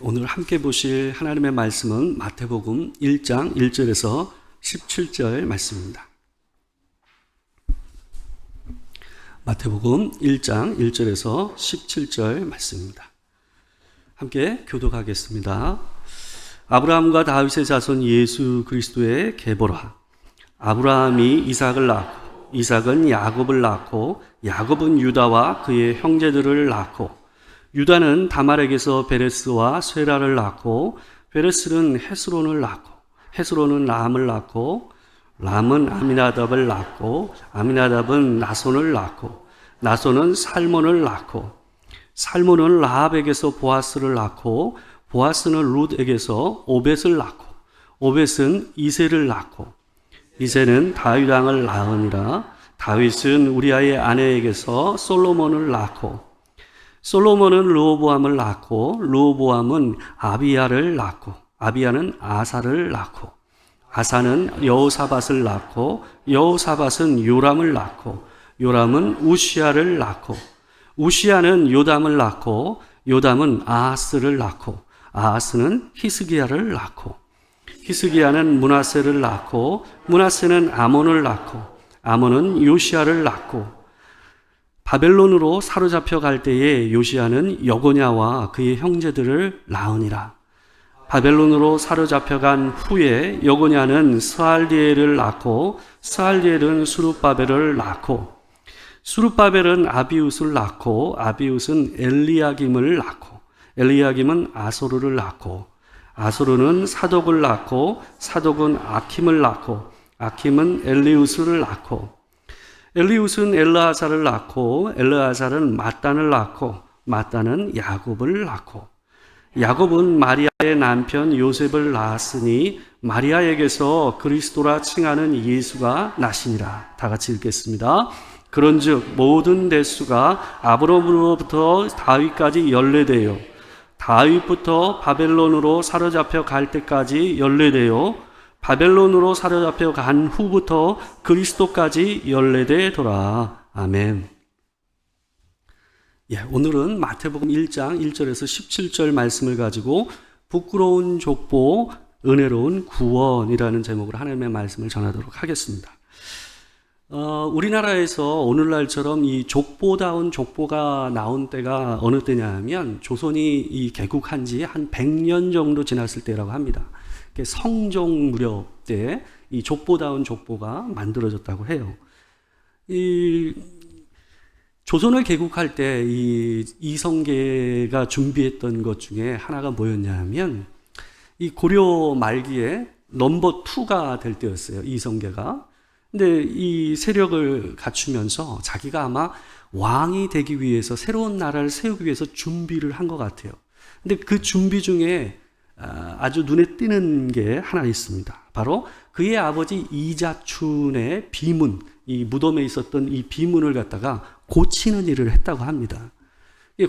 오늘 함께 보실 하나님의 말씀은 마태복음 1장 1절에서 17절 말씀입니다. 마태복음 1장 1절에서 17절 말씀입니다. 함께 교독하겠습니다. 아브라함과 다윗의 자손 예수 그리스도의 계보라. 아브라함이 이삭을 낳고 이삭은 야곱을 낳고 야곱은 유다와 그의 형제들을 낳고 유다는 다말에게서 베레스와 쇠라를 낳고 베레스는 헤스론을 낳고 헤스론은 람을 낳고 람은 아미나답을 낳고 아미나답은 나손을 낳고 나손은 살몬을 낳고 살몬은 라합에게서 보아스를 낳고 보아스는 룻에게서 오벳을 낳고 오벳은 이새를 낳고 이새는 다윗 왕을 낳으니라. 다윗은 우리아의 아내에게서 솔로몬을 낳고 솔로몬은 르호보암을 낳고 르호보암은 아비야를 낳고 아비야는 아사를 낳고 아사는 여호사밧을 낳고 여호사밧은 요람을 낳고 요람은 우시야를 낳고 우시야는 요담을 낳고 요담은 아하스를 낳고 아하스는 히스기야를 낳고 히스기야는 므낫세를 낳고 므낫세는 아몬을 낳고 아몬은 요시야를 낳고 바벨론으로 사로잡혀 갈 때에 요시야는 여고냐와 그의 형제들을 낳으니라. 바벨론으로 사로잡혀 간 후에 여고냐는 스알디엘을 낳고 스알디엘은 수룹바벨을 낳고 수룹바벨은 아비웃을 낳고 아비웃은 엘리야김을 낳고 엘리야김은 아소르를 낳고 아소르는 사독을 낳고 사독은 아킴을 낳고 아킴은 엘리우스를 낳고 엘리웃은 엘르아살을 낳고 엘르아살은 mat단을 낳고 mat단은 야곱을 낳고 야곱은 마리아의 남편 요셉을 낳았으니 마리아에게서 그리스도라 칭하는 예수가 나시니라. 다 같이 읽겠습니다. 그런즉 모든 대수가 아브라함으로부터 다윗까지 연례되어 다윗부터 바벨론으로 사로잡혀 갈 때까지 연례되어 바벨론으로 사로잡혀 간 후부터 그리스도까지 연례되더라. 아멘. 오늘은 마태복음 1장 1절에서 17절 말씀을 가지고 부끄러운 족보, 은혜로운 구원이라는 제목으로 하나님의 말씀을 전하도록 하겠습니다. 우리나라에서 오늘날처럼 이 족보다운 족보가 나온 때가 어느 때냐 하면 조선이 개국한 지 한 100년 정도 지났을 때라고 합니다. 성종 무렵 때 이 족보다운 족보가 만들어졌다고 해요. 이 조선을 개국할 때 이 이성계가 준비했던 것 중에 하나가 뭐였냐 하면 이 고려 말기에 넘버 2가 될 때였어요. 이성계가. 근데 이 세력을 갖추면서 자기가 아마 왕이 되기 위해서 새로운 나라를 세우기 위해서 준비를 한 것 같아요. 근데 그 준비 중에 아주 눈에 띄는 게 하나 있습니다. 바로 그의 아버지 이자춘의 비문, 이 무덤에 있었던 이 비문을 갖다가 고치는 일을 했다고 합니다.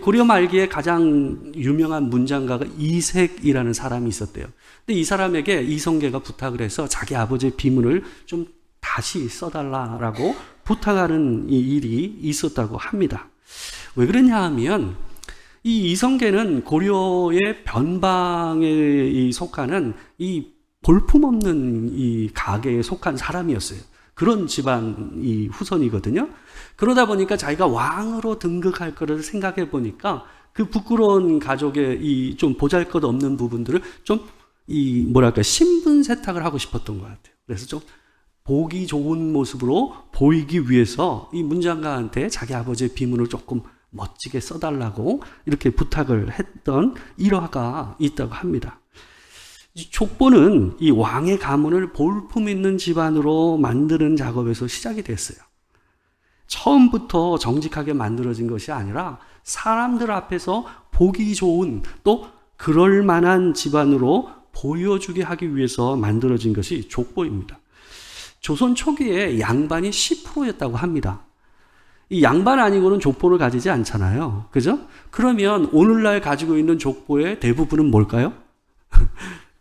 고려 말기에 가장 유명한 문장가가 이색이라는 사람이 있었대요. 근데 이 사람에게 이성계가 부탁을 해서 자기 아버지의 비문을 좀 다시 써달라고 부탁하는 이 일이 있었다고 합니다. 왜 그러냐 하면 이 이성계는 고려의 변방에 속하는 이 볼품없는 이 가계에 속한 사람이었어요. 그런 집안이 후손이거든요. 그러다 보니까 자기가 왕으로 등극할 거를 생각해 보니까 그 부끄러운 가족의 이 좀 보잘것없는 부분들을 좀 신분 세탁을 하고 싶었던 것 같아요. 그래서 좀 보기 좋은 모습으로 보이기 위해서 이 문장가한테 자기 아버지의 비문을 조금 멋지게 써달라고 이렇게 부탁을 했던 일화가 있다고 합니다. 족보는 이 왕의 가문을 볼품 있는 집안으로 만드는 작업에서 시작이 됐어요. 처음부터 정직하게 만들어진 것이 아니라 사람들 앞에서 보기 좋은 또 그럴 만한 집안으로 보여주게 하기 위해서 만들어진 것이 족보입니다. 조선 초기에 양반이 10%였다고 합니다. 이 양반 아니고는 족보를 가지지 않잖아요. 그죠? 그러면 오늘날 가지고 있는 족보의 대부분은 뭘까요?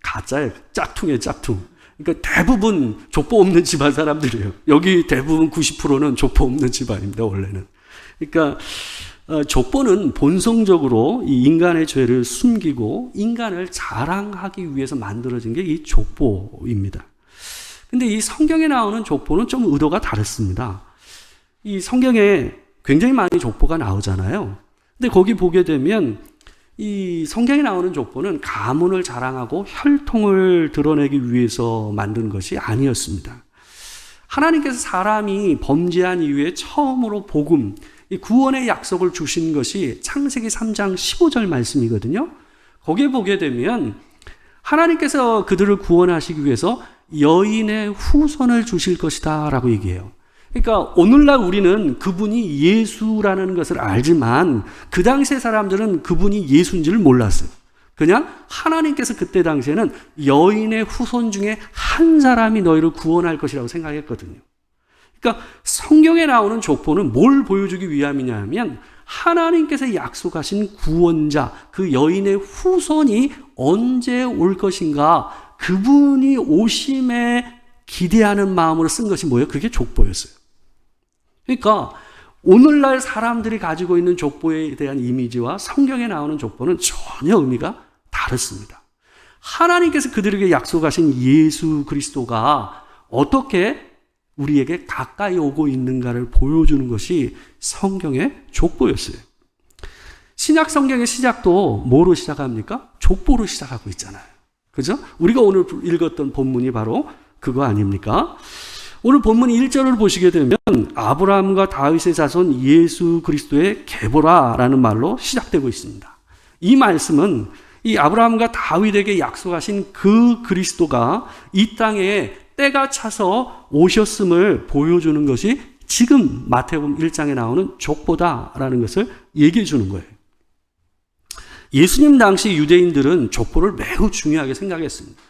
가짜예요. 짝퉁이에요, 짝퉁. 그러니까 대부분 족보 없는 집안 사람들이에요. 여기 대부분 90%는 족보 없는 집안입니다, 원래는. 그러니까 족보는 본성적으로 이 인간의 죄를 숨기고 인간을 자랑하기 위해서 만들어진 게 이 족보입니다. 근데 이 성경에 나오는 족보는 좀 의도가 다릅니다. 이 성경에 굉장히 많이 족보가 나오잖아요. 근데 거기 보게 되면 이 성경에 나오는 족보는 가문을 자랑하고 혈통을 드러내기 위해서 만든 것이 아니었습니다. 하나님께서 사람이 범죄한 이후에 처음으로 복음, 이 구원의 약속을 주신 것이 창세기 3장 15절 말씀이거든요. 거기에 보게 되면 하나님께서 그들을 구원하시기 위해서 여인의 후손을 주실 것이다 라고 얘기해요. 그러니까 오늘날 우리는 그분이 예수라는 것을 알지만 그 당시의 사람들은 그분이 예수인 줄 몰랐어요. 그냥 하나님께서 그때 당시에는 여인의 후손 중에 한 사람이 너희를 구원할 것이라고 생각했거든요. 그러니까 성경에 나오는 족보는 뭘 보여주기 위함이냐 하면 하나님께서 약속하신 구원자, 그 여인의 후손이 언제 올 것인가, 그분이 오심에 기대하는 마음으로 쓴 것이 뭐예요? 그게 족보였어요. 그러니까 오늘날 사람들이 가지고 있는 족보에 대한 이미지와 성경에 나오는 족보는 전혀 의미가 다릅니다. 하나님께서 그들에게 약속하신 예수 그리스도가 어떻게 우리에게 가까이 오고 있는가를 보여주는 것이 성경의 족보였어요. 신약 성경의 시작도 뭐로 시작합니까? 족보로 시작하고 있잖아요. 그죠? 우리가 오늘 읽었던 본문이 바로 그거 아닙니까? 오늘 본문 1절을 보시게 되면 아브라함과 다윗의 자손 예수 그리스도의 계보라라는 말로 시작되고 있습니다. 이 말씀은 이 아브라함과 다윗에게 약속하신 그 그리스도가 이 땅에 때가 차서 오셨음을 보여주는 것이 지금 마태복음 1장에 나오는 족보다라는 것을 얘기해 주는 거예요. 예수님 당시 유대인들은 족보를 매우 중요하게 생각했습니다.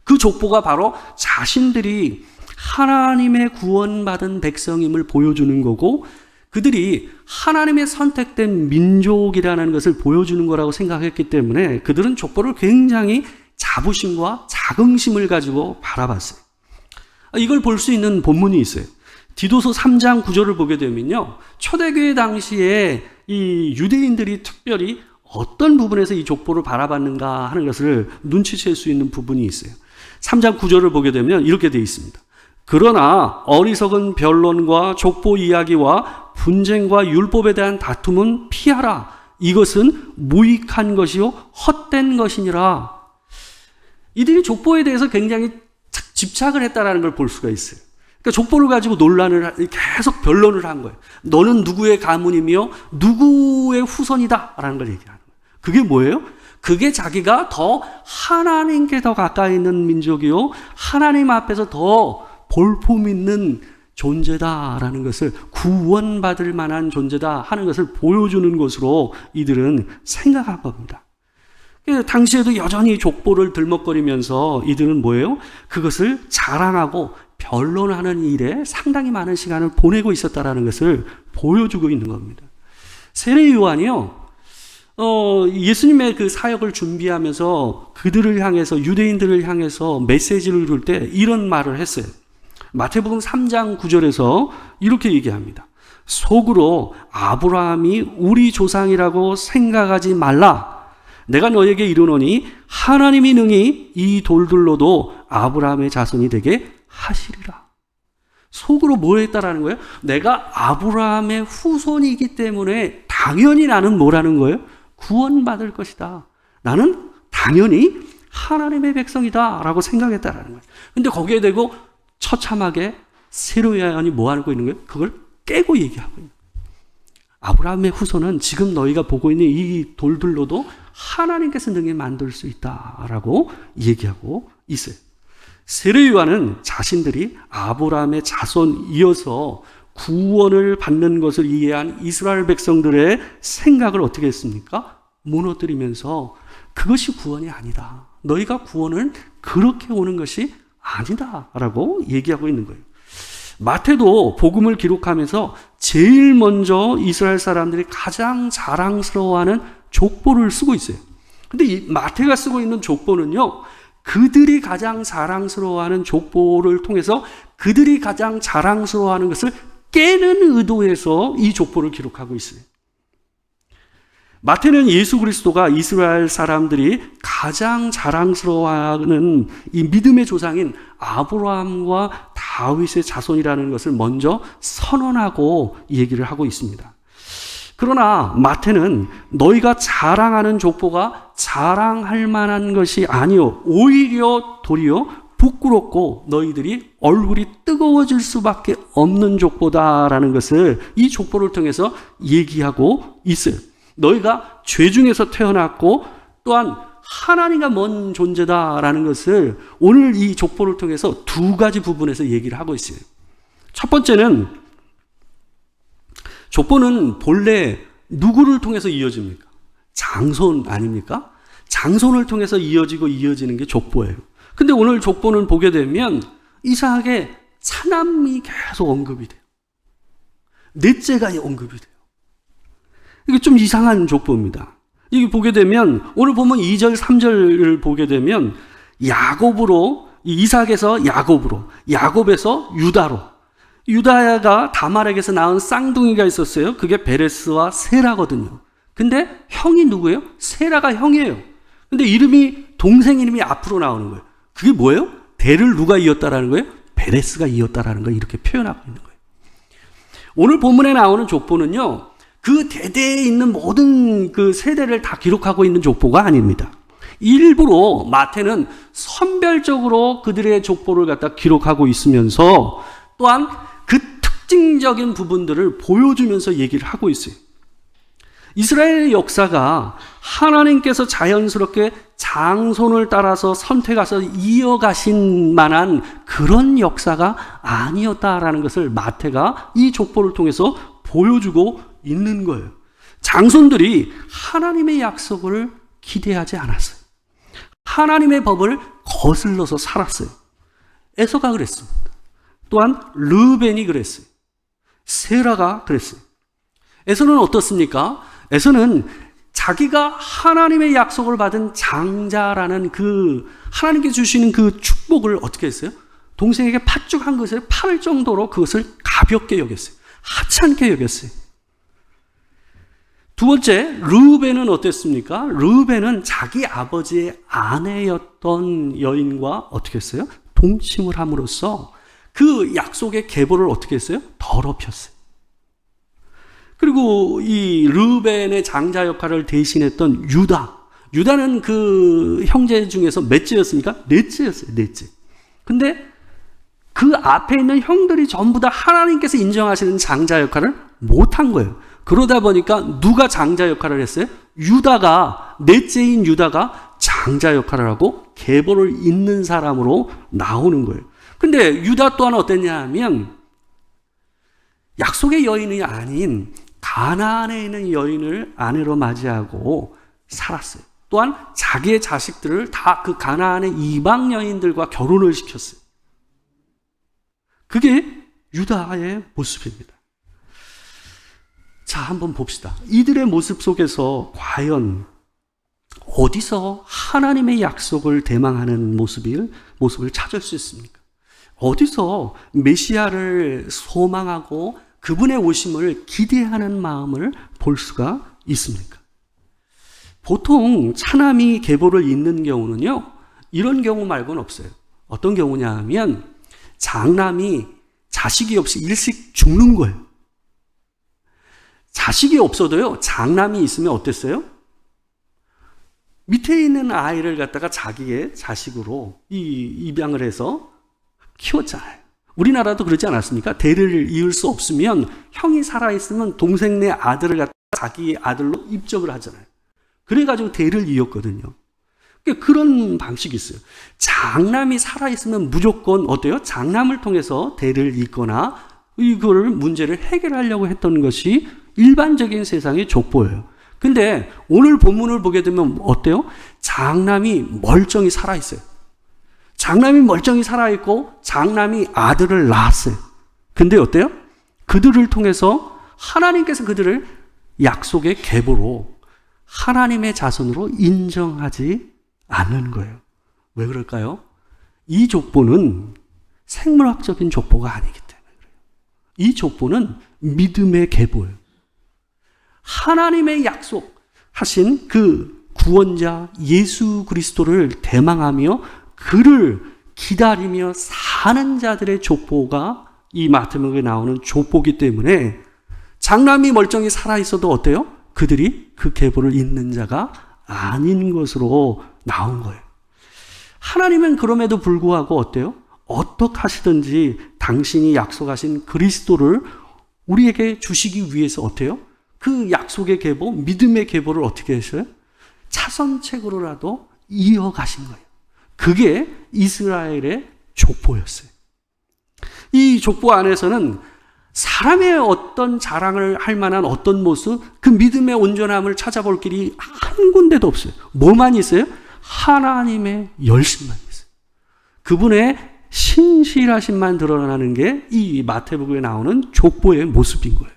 그 족보가 바로 자신들이 하나님의 구원받은 백성임을 보여주는 거고 그들이 하나님의 선택된 민족이라는 것을 보여주는 거라고 생각했기 때문에 그들은 족보를 굉장히 자부심과 자긍심을 가지고 바라봤어요. 이걸 볼 수 있는 본문이 있어요. 디도서 3장 9절을 보게 되면요. 초대교회 당시에 이 유대인들이 특별히 어떤 부분에서 이 족보를 바라봤는가 하는 것을 눈치챌 수 있는 부분이 있어요. 3장 9절을 보게 되면 이렇게 되어 있습니다. 그러나 어리석은 변론과 족보 이야기와 분쟁과 율법에 대한 다툼은 피하라. 이것은 무익한 것이요 헛된 것이니라. 이들이 족보에 대해서 굉장히 집착을 했다라는 걸 볼 수가 있어요. 그러니까 족보를 가지고 논란을 계속 변론을 한 거예요. 너는 누구의 가문이며 누구의 후손이다라는 걸 얘기하는 거예요. 그게 뭐예요? 그게 자기가 더 하나님께 더 가까이 있는 민족이요 하나님 앞에서 더 볼품 있는 존재다라는 것을 구원받을 만한 존재다 하는 것을 보여주는 것으로 이들은 생각한 겁니다. 당시에도 여전히 족보를 들먹거리면서 이들은 뭐예요? 그것을 자랑하고 변론하는 일에 상당히 많은 시간을 보내고 있었다라는 것을 보여주고 있는 겁니다. 세례 요한이요, 예수님의 그 사역을 준비하면서 그들을 향해서 유대인들을 향해서 메시지를 줄 때 이런 말을 했어요. 마태복음 3장 9절에서 이렇게 얘기합니다. 속으로 아브라함이 우리 조상이라고 생각하지 말라. 내가 너에게 이르노니 하나님이 능히 이 돌들로도 아브라함의 자손이 되게 하시리라. 속으로 뭐 했다라는 거예요? 내가 아브라함의 후손이기 때문에 당연히 나는 뭐라는 거예요? 구원받을 것이다. 나는 당연히 하나님의 백성이다 라고 생각했다라는 거예요. 근데 거기에 대고 처참하게 세례 요한이 뭐 하고 있는 거예요? 그걸 깨고 얘기하고 있는 거예요. 아브라함의 후손은 지금 너희가 보고 있는 이 돌들로도 하나님께서 능히 만들 수 있다라고 얘기하고 있어요. 세례 요한은 자신들이 아브라함의 자손이어서 구원을 받는 것을 이해한 이스라엘 백성들의 생각을 어떻게 했습니까? 무너뜨리면서 그것이 구원이 아니다. 너희가 구원을 그렇게 오는 것이 아니다라고 얘기하고 있는 거예요. 마태도 복음을 기록하면서 제일 먼저 이스라엘 사람들이 가장 자랑스러워하는 족보를 쓰고 있어요. 근데 이 마태가 쓰고 있는 족보는요, 그들이 가장 자랑스러워하는 족보를 통해서 그들이 가장 자랑스러워하는 것을 깨는 의도에서 이 족보를 기록하고 있어요. 마태는 예수 그리스도가 이스라엘 사람들이 가장 자랑스러워하는 이 믿음의 조상인 아브라함과 다윗의 자손이라는 것을 먼저 선언하고 얘기를 하고 있습니다. 그러나 마태는 너희가 자랑하는 족보가 자랑할 만한 것이 아니요 오히려 도리어 부끄럽고 너희들이 얼굴이 뜨거워질 수밖에 없는 족보다라는 것을 이 족보를 통해서 얘기하고 있어요. 너희가 죄 중에서 태어났고 또한 하나님과 먼 존재다라는 것을 오늘 이 족보를 통해서 두 가지 부분에서 얘기를 하고 있어요. 첫 번째는 족보는 본래 누구를 통해서 이어집니까? 장손 아닙니까? 장손을 통해서 이어지는 게 족보예요. 근데 오늘 족보는 보게 되면 이상하게 차남이 계속 언급이 돼요. 넷째가 언급이 돼요. 이게 좀 이상한 족보입니다. 이게 보게 되면 오늘 보면 2절, 3절을 보게 되면 야곱으로 이삭에서 야곱으로, 야곱에서 유다로. 유다가 다말에게서 낳은 쌍둥이가 있었어요. 그게 베레스와 세라거든요. 근데 형이 누구예요? 세라가 형이에요. 근데 동생 이름이 앞으로 나오는 거예요. 그게 뭐예요? 대를 누가 이었다라는 거예요? 베레스가 이었다라는 걸 이렇게 표현하고 있는 거예요. 오늘 본문에 나오는 족보는요, 그 대대에 있는 모든 그 세대를 다 기록하고 있는 족보가 아닙니다. 일부러 마태는 선별적으로 그들의 족보를 갖다 기록하고 있으면서 또한 그 특징적인 부분들을 보여주면서 얘기를 하고 있어요. 이스라엘의 역사가 하나님께서 자연스럽게 장손을 따라서 선택해서 이어가신 만한 그런 역사가 아니었다라는 것을 마태가 이 족보를 통해서 보여주고 있는 거예요. 장손들이 하나님의 약속을 기대하지 않았어요. 하나님의 법을 거슬러서 살았어요. 에서가 그랬습니다. 또한 르벤이 그랬어요. 세라가 그랬어요. 에서는 어떻습니까? 에서는 자기가 하나님의 약속을 받은 장자라는 그 하나님께 주시는 그 축복을 어떻게 했어요? 동생에게 팥죽 한 것을 팔을 정도로 그것을 가볍게 여겼어요. 하찮게 여겼어요. 두 번째, 르벤은 어땠습니까? 르벤은 자기 아버지의 아내였던 여인과 어떻게 했어요? 동침을 함으로써 그 약속의 계보를 어떻게 했어요? 더럽혔어요. 그리고 이 르벤의 장자 역할을 대신했던 유다는 그 형제 중에서 몇째였습니까? 넷째였어요. 넷째. 근데 그 앞에 있는 형들이 전부 다 하나님께서 인정하시는 장자 역할을 못한 거예요. 그러다 보니까 누가 장자 역할을 했어요? 넷째인 유다가 장자 역할을 하고 계보를 잇는 사람으로 나오는 거예요. 근데 유다 또한 어땠냐 하면 약속의 여인이 아닌 가나안에 있는 여인을 아내로 맞이하고 살았어요. 또한 자기의 자식들을 다 그 가나안의 이방 여인들과 결혼을 시켰어요. 그게 유다의 모습입니다. 자, 한번 봅시다. 이들의 모습 속에서 과연 어디서 하나님의 약속을 대망하는 모습을 찾을 수 있습니까? 어디서 메시아를 소망하고 그분의 오심을 기대하는 마음을 볼 수가 있습니까? 보통 차남이 계보를 잇는 경우는요, 이런 경우 말고는 없어요. 어떤 경우냐 하면 장남이 자식이 없이 일찍 죽는 거예요. 자식이 없어도요, 장남이 있으면 어땠어요? 밑에 있는 아이를 갖다가 자기의 자식으로 입양을 해서 키웠잖아요. 우리나라도 그러지 않았습니까? 대를 이을 수 없으면 형이 살아있으면 동생네 아들을 갖다가 자기 아들로 입적을 하잖아요. 그래가지고 대를 이었거든요. 그런 방식이 있어요. 장남이 살아있으면 무조건 어때요? 장남을 통해서 대를 잇거나 이거를 문제를 해결하려고 했던 것이 일반적인 세상의 족보예요. 근데 오늘 본문을 보게 되면 어때요? 장남이 멀쩡히 살아있어요. 장남이 멀쩡히 살아있고 장남이 아들을 낳았어요. 근데 어때요? 그들을 통해서 하나님께서 그들을 약속의 계보로 하나님의 자손으로 인정하지 않는 거예요. 왜 그럴까요? 이 족보는 생물학적인 족보가 아니기 때문에 그래요. 이 족보는 믿음의 계보예요. 하나님의 약속, 하신 그 구원자 예수 그리스도를 대망하며 그를 기다리며 사는 자들의 족보가 이 마태복음에 나오는 족보기 때문에 장남이 멀쩡히 살아있어도 어때요? 그들이 그 계보를 잇는 자가 아닌 것으로 나온 거예요. 하나님은 그럼에도 불구하고 어때요? 어떻게 하시든지 당신이 약속하신 그리스도를 우리에게 주시기 위해서 어때요? 그 약속의 계보, 믿음의 계보를 어떻게 했어요? 차선책으로라도 이어가신 거예요. 그게 이스라엘의 족보였어요. 이 족보 안에서는 사람의 어떤 자랑을 할 만한 어떤 모습, 그 믿음의 온전함을 찾아볼 길이 한 군데도 없어요. 뭐만 있어요? 하나님의 열심만 있어요. 그분의 신실하심만 드러나는 게 이 마태복음에 나오는 족보의 모습인 거예요.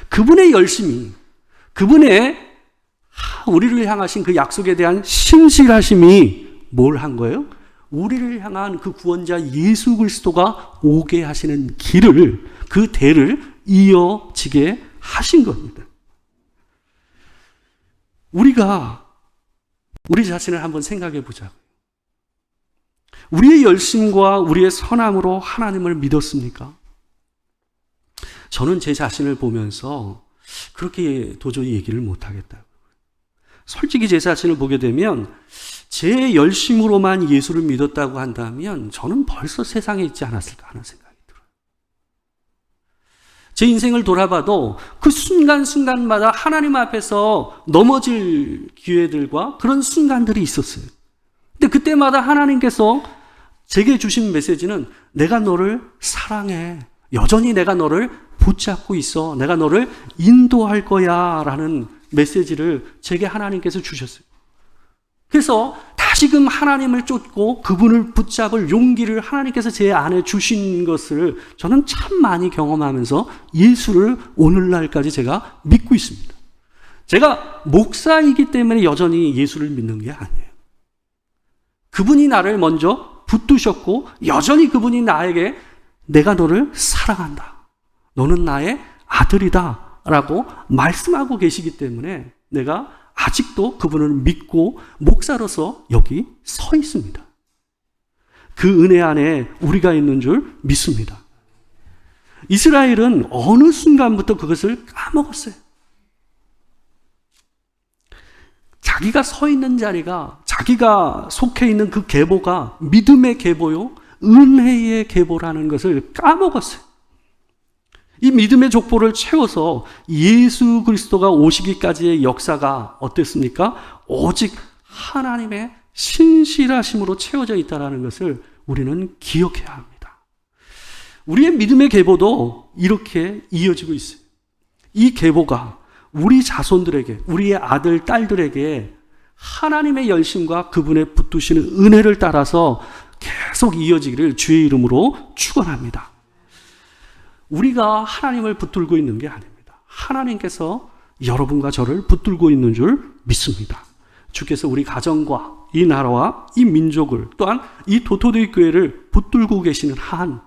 그분의 열심이, 그분의 우리를 향하신 그 약속에 대한 신실하심이 뭘 한 거예요? 우리를 향한 그 구원자 예수 그리스도가 오게 하시는 길을, 그 대를 이어지게 하신 겁니다. 우리가 우리 자신을 한번 생각해 보자고요. 우리의 열심과 우리의 선함으로 하나님을 믿었습니까? 저는 제 자신을 보면서 그렇게 도저히 얘기를 못하겠다고요. 솔직히 제 자신을 보게 되면 제 열심으로만 예수를 믿었다고 한다면 저는 벌써 세상에 있지 않았을까 하는 생각이 들어요. 제 인생을 돌아봐도 그 순간순간마다 하나님 앞에서 넘어질 기회들과 그런 순간들이 있었어요. 근데 그때마다 하나님께서 제게 주신 메시지는 내가 너를 사랑해. 여전히 내가 너를 붙잡고 있어. 내가 너를 인도할 거야. 라는 메시지를 제게 하나님께서 주셨어요. 그래서 다시금 하나님을 쫓고 그분을 붙잡을 용기를 하나님께서 제 안에 주신 것을 저는 참 많이 경험하면서 예수를 오늘날까지 제가 믿고 있습니다. 제가 목사이기 때문에 여전히 예수를 믿는 게 아니에요. 그분이 나를 먼저 붙드셨고 여전히 그분이 나에게 내가 너를 사랑한다. 너는 나의 아들이다. 라고 말씀하고 계시기 때문에 내가 아직도 그분을 믿고 목사로서 여기 서 있습니다. 그 은혜 안에 우리가 있는 줄 믿습니다. 이스라엘은 어느 순간부터 그것을 까먹었어요. 자기가 서 있는 자리가, 자기가 속해 있는 그 계보가 믿음의 계보요, 은혜의 계보라는 것을 까먹었어요. 이 믿음의 족보를 채워서 예수 그리스도가 오시기까지의 역사가 어땠습니까? 오직 하나님의 신실하심으로 채워져 있다는 것을 우리는 기억해야 합니다. 우리의 믿음의 계보도 이렇게 이어지고 있어요. 이 계보가 우리 자손들에게, 우리의 아들, 딸들에게 하나님의 열심과 그분의 붙드시는 은혜를 따라서 계속 이어지기를 주의 이름으로 축원합니다. 우리가 하나님을 붙들고 있는 게 아닙니다. 하나님께서 여러분과 저를 붙들고 있는 줄 믿습니다. 주께서 우리 가정과 이 나라와 이 민족을 또한 이 도토리 교회를 붙들고 계시는 한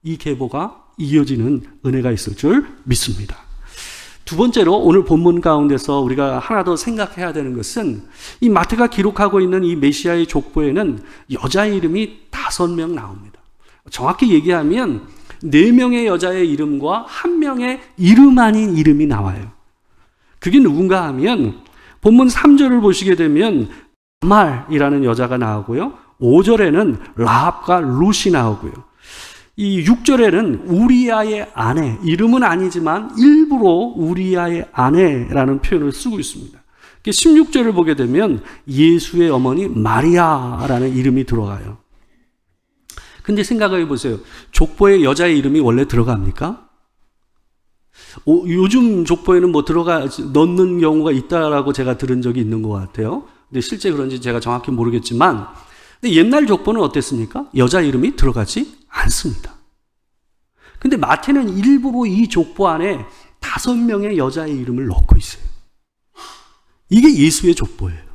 이 계보가 이어지는 은혜가 있을 줄 믿습니다. 두 번째로 오늘 본문 가운데서 우리가 하나 더 생각해야 되는 것은 이 마태가 기록하고 있는 이 메시아의 족보에는 여자의 이름이 5명 나옵니다. 정확히 얘기하면 4명의 여자의 이름과 1명의 이름 아닌 이름이 나와요. 그게 누군가 하면 본문 3절을 보시게 되면 다말이라는 여자가 나오고요. 5절에는 라합과 룻이 나오고요. 이 6절에는 우리아의 아내, 이름은 아니지만 일부러 우리아의 아내라는 표현을 쓰고 있습니다. 16절을 보게 되면 예수의 어머니 마리아라는 이름이 들어가요. 근데 생각해 보세요. 족보에 여자의 이름이 원래 들어갑니까? 요즘 족보에는 뭐 넣는 경우가 있다라고 제가 들은 적이 있는 것 같아요. 근데 실제 그런지 제가 정확히 모르겠지만, 근데 옛날 족보는 어땠습니까? 여자 이름이 들어가지 않습니다. 근데 마태는 일부러 이 족보 안에 5명의 여자의 이름을 넣고 있어요. 이게 예수의 족보예요.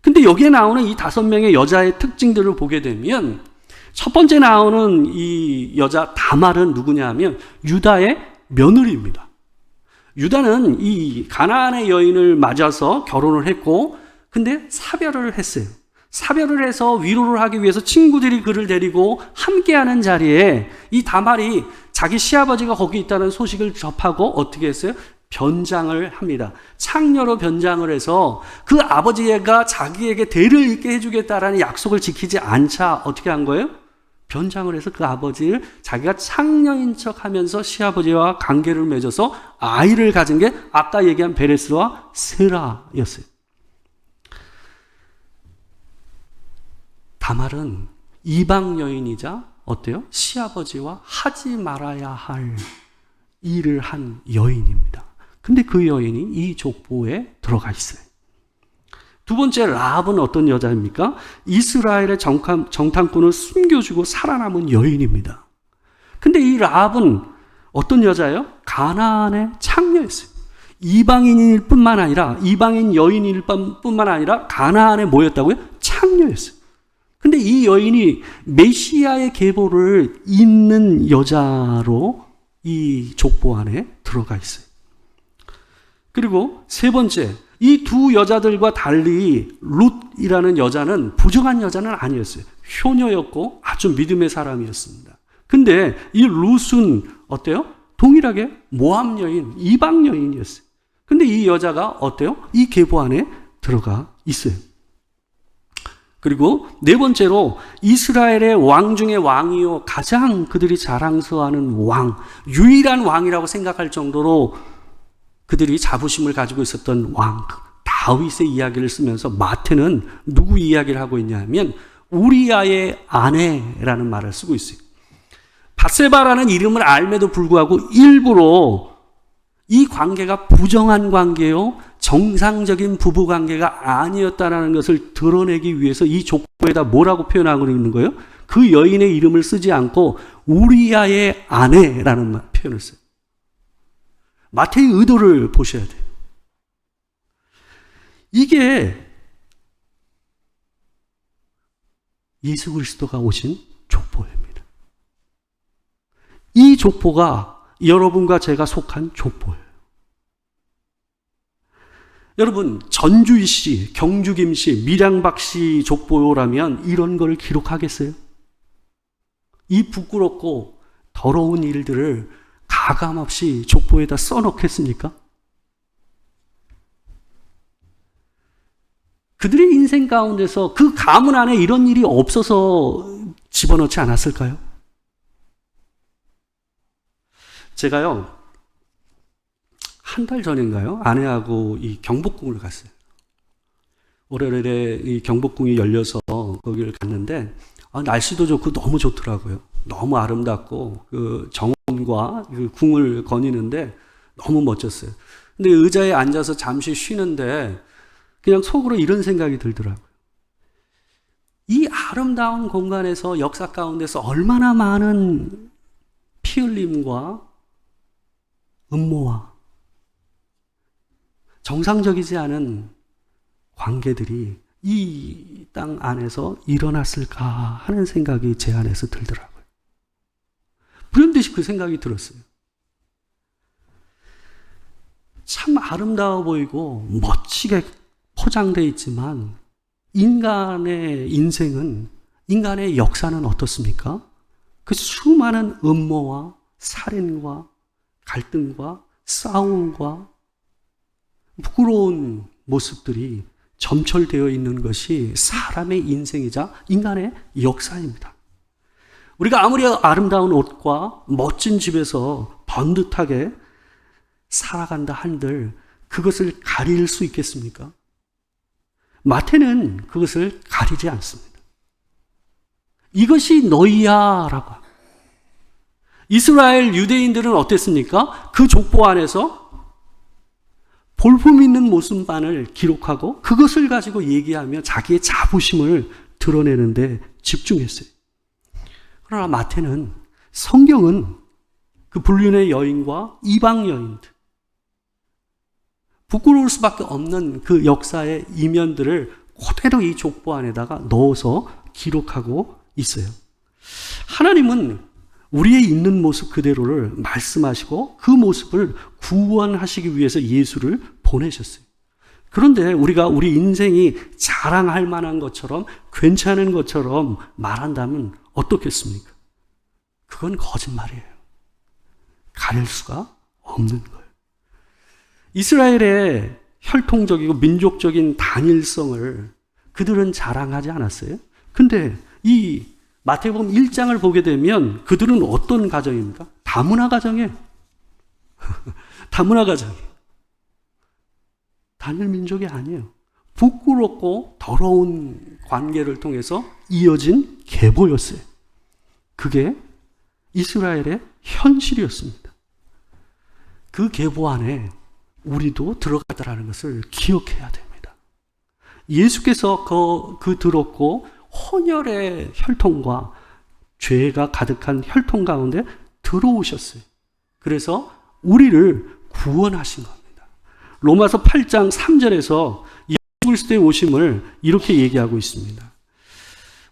근데 여기에 나오는 이 5명의 여자의 특징들을 보게 되면 첫 번째 나오는 이 여자 다말은 누구냐 하면 유다의 며느리입니다. 유다는 이 가나안의 여인을 맞아서 결혼을 했고, 근데 사별을 했어요. 사별을 해서 위로를 하기 위해서 친구들이 그를 데리고 함께하는 자리에 이 다말이 자기 시아버지가 거기 있다는 소식을 접하고 어떻게 했어요? 변장을 합니다. 창녀로 변장을 해서 그 아버지가 자기에게 대를 잇게 해주겠다라는 약속을 지키지 않자 어떻게 한 거예요? 변장을 해서 그 아버지를 자기가 창녀인 척 하면서 시아버지와 관계를 맺어서 아이를 가진 게 아까 얘기한 베레스와 세라였어요. 다말은 이방 여인이자 어때요? 시아버지와 하지 말아야 할 일을 한 여인입니다. 근데 그 여인이 이 족보에 들어가 있어요. 두 번째, 라합은 어떤 여자입니까? 이스라엘의 정탐꾼을 숨겨주고 살아남은 여인입니다. 근데 이 라합은 어떤 여자예요? 가나안의 창녀였어요. 이방인일 뿐만 아니라, 이방인 여인일 뿐만 아니라 가나안에 뭐였다고요? 창녀였어요. 근데 이 여인이 메시아의 계보를 잇는 여자로 이 족보 안에 들어가 있어요. 그리고 세 번째, 이 두 여자들과 달리 룻이라는 여자는 부정한 여자는 아니었어요. 효녀였고 아주 믿음의 사람이었습니다. 근데 이 룻은 어때요? 동일하게 모함 여인, 이방 여인이었어요. 근데 이 여자가 어때요? 이 계보 안에 들어가 있어요. 그리고 네 번째로 이스라엘의 왕 중에 왕이요, 가장 그들이 자랑스러워하는 왕, 유일한 왕이라고 생각할 정도로 그들이 자부심을 가지고 있었던 왕, 다윗의 이야기를 쓰면서 마태는 누구 이야기를 하고 있냐면 우리아의 아내라는 말을 쓰고 있어요. 밧세바라는 이름을 알매도 불구하고 일부러 이 관계가 부정한 관계요, 정상적인 부부 관계가 아니었다는 것을 드러내기 위해서 이 족보에다 뭐라고 표현하고 있는 거예요? 그 여인의 이름을 쓰지 않고 우리아의 아내라는 표현을 써요. 마태의 의도를 보셔야 돼요. 이게 예수 그리스도가 오신 족보입니다. 이 족보가 여러분과 제가 속한 족보예요. 여러분, 전주희 씨, 경주김 씨, 밀양박 씨 족보라면 이런 걸 기록하겠어요? 이 부끄럽고 더러운 일들을 가감없이 족보에다 써놓겠습니까? 그들의 인생 가운데서 그 가문 안에 이런 일이 없어서 집어넣지 않았을까요? 제가요, 한 달 전인가요? 아내하고 이 경복궁을 갔어요. 월요일에 이 경복궁이 열려서 거기를 갔는데, 날씨도 좋고 너무 좋더라고요. 너무 아름답고, 그 정원과 그 궁을 거니는데 너무 멋졌어요. 근데 의자에 앉아서 잠시 쉬는데, 그냥 속으로 이런 생각이 들더라고요. 이 아름다운 공간에서 역사 가운데서 얼마나 많은 피 흘림과 음모와 정상적이지 않은 관계들이 이 땅 안에서 일어났을까 하는 생각이 제 안에서 들더라고요. 불현듯이 그 생각이 들었어요. 참 아름다워 보이고 멋지게 포장되어 있지만 인간의 인생은, 인간의 역사는 어떻습니까? 그 수많은 음모와 살인과 갈등과 싸움과 부끄러운 모습들이 점철되어 있는 것이 사람의 인생이자 인간의 역사입니다. 우리가 아무리 아름다운 옷과 멋진 집에서 번듯하게 살아간다 한들 그것을 가릴 수 있겠습니까? 마태는 그것을 가리지 않습니다. 이것이 너희야 라고. 이스라엘 유대인들은 어땠습니까? 그 족보 안에서 볼품 있는 모습만을 기록하고 그것을 가지고 얘기하며 자기의 자부심을 드러내는데 집중했어요. 그러나 마태는, 성경은 그 불륜의 여인과 이방 여인들, 부끄러울 수밖에 없는 그 역사의 이면들을 그대로 이 족보 안에다가 넣어서 기록하고 있어요. 하나님은 우리의 있는 모습 그대로를 말씀하시고 그 모습을 구원하시기 위해서 예수를 보내셨어요. 그런데 우리가 우리 인생이 자랑할 만한 것처럼 괜찮은 것처럼 말한다면 어떻겠습니까? 그건 거짓말이에요. 가릴 수가 없는 거예요. 이스라엘의 혈통적이고 민족적인 단일성을 그들은 자랑하지 않았어요. 근데 이 마태복음 1장을 보게 되면 그들은 어떤 가정입니까? 다문화 가정이에요. 다문화 가정이에요. 단일 민족이 아니에요. 부끄럽고 더러운 관계를 통해서 이어진 계보였어요. 그게 이스라엘의 현실이었습니다. 그 계보 안에 우리도 들어가다라는 것을 기억해야 됩니다. 예수께서 그 더럽고 혼혈의 혈통과 죄가 가득한 혈통 가운데 들어오셨어요. 그래서 우리를 구원하신 겁니다. 로마서 8장 3절에서 예수 그리스도의 오심을 이렇게 얘기하고 있습니다.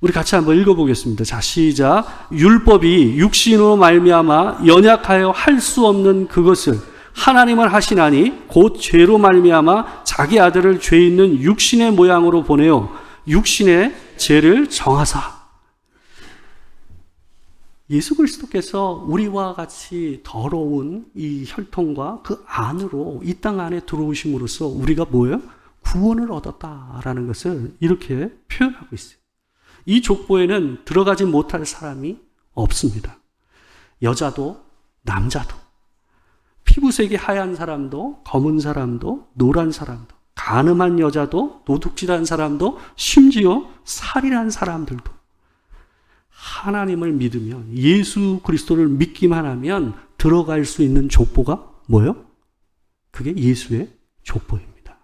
우리 같이 한번 읽어보겠습니다. 자, 시작. 율법이 육신으로 말미암아 연약하여 할 수 없는 그것을 하나님은 하시나니 곧 죄로 말미암아 자기 아들을 죄 있는 육신의 모양으로 보내어 육신의 죄를 정하사. 예수 그리스도께서 우리와 같이 더러운 이 혈통과 그 안으로 이 땅 안에 들어오심으로써 우리가 뭐예요? 구원을 얻었다라는 것을 이렇게 표현하고 있어요. 이 족보에는 들어가지 못할 사람이 없습니다. 여자도 남자도, 피부색이 하얀 사람도 검은 사람도 노란 사람도, 간음한 여자도 도둑질한 사람도, 심지어 살인한 사람들도 하나님을 믿으면, 예수 그리스도를 믿기만 하면 들어갈 수 있는 족보가 뭐예요? 그게 예수의 족보입니다.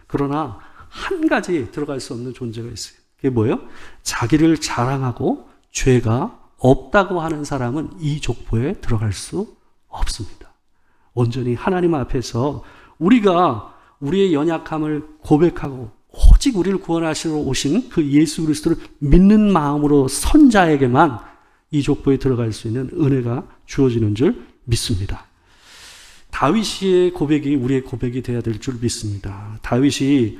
그러나 한 가지 들어갈 수 없는 존재가 있어요. 그게 뭐예요? 자기를 자랑하고 죄가 없다고 하는 사람은 이 족보에 들어갈 수 없습니다. 온전히 하나님 앞에서 우리가 우리의 연약함을 고백하고 오직 우리를 구원하시러 오신 그 예수 그리스도를 믿는 마음으로 선 자에게만 이 족보에 들어갈 수 있는 은혜가 주어지는 줄 믿습니다. 다윗의 고백이 우리의 고백이 되어야 될 줄 믿습니다. 다윗이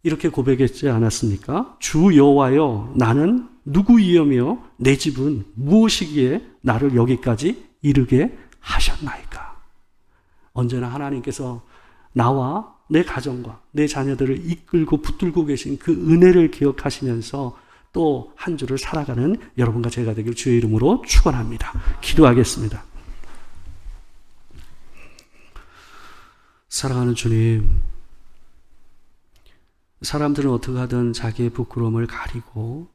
이렇게 고백했지 않았습니까? 주 여호와여, 나는 누구이며 내 집은 무엇이기에 나를 여기까지 이르게 하셨나이까. 언제나 하나님께서 나와 내 가정과 내 자녀들을 이끌고 붙들고 계신 그 은혜를 기억하시면서 또 한 주를 살아가는 여러분과 제가 되길 주의 이름으로 축원합니다. 기도하겠습니다. 사랑하는 주님, 사람들은 어떻게 하든 자기의 부끄러움을 가리고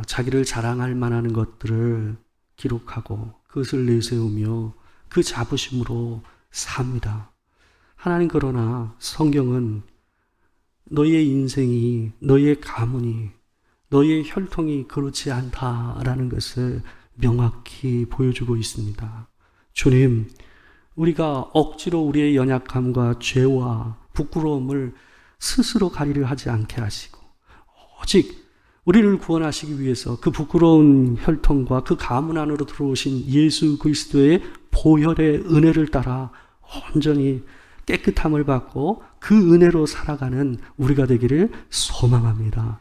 자기를 자랑할 만한 것들을 기록하고 그것을 내세우며 그 자부심으로 삽니다. 하나님, 그러나 성경은 너희의 인생이, 너희의 가문이, 너희의 혈통이 그렇지 않다라는 것을 명확히 보여주고 있습니다. 주님, 우리가 억지로 우리의 연약함과 죄와 부끄러움을 스스로 가리려 하지 않게 하시고 오직 우리를 구원하시기 위해서 그 부끄러운 혈통과 그 가문 안으로 들어오신 예수 그리스도의 보혈의 은혜를 따라 온전히 깨끗함을 받고 그 은혜로 살아가는 우리가 되기를 소망합니다.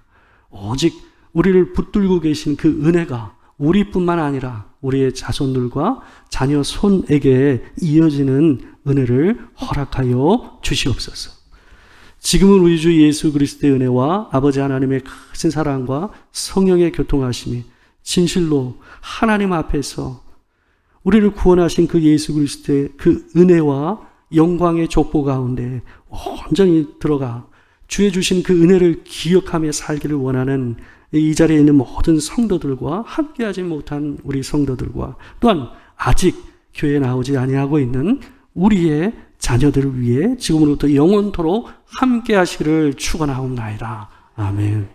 오직 우리를 붙들고 계신 그 은혜가 우리뿐만 아니라 우리의 자손들과 자녀 손에게 이어지는 은혜를 허락하여 주시옵소서. 지금은 우리 주 예수 그리스도의 은혜와 아버지 하나님의 크신 사랑과 성령의 교통하심이 진실로 하나님 앞에서 우리를 구원하신 그 예수 그리스도의 그 은혜와 영광의 족보 가운데 온전히 들어가 주의 주신 그 은혜를 기억하며 살기를 원하는 이 자리에 있는 모든 성도들과 함께하지 못한 우리 성도들과 또한 아직 교회에 나오지 아니하고 있는 우리의 자녀들을 위해 지금으로부터 영원토록 함께하시기를 축원하옵나이다. 아멘.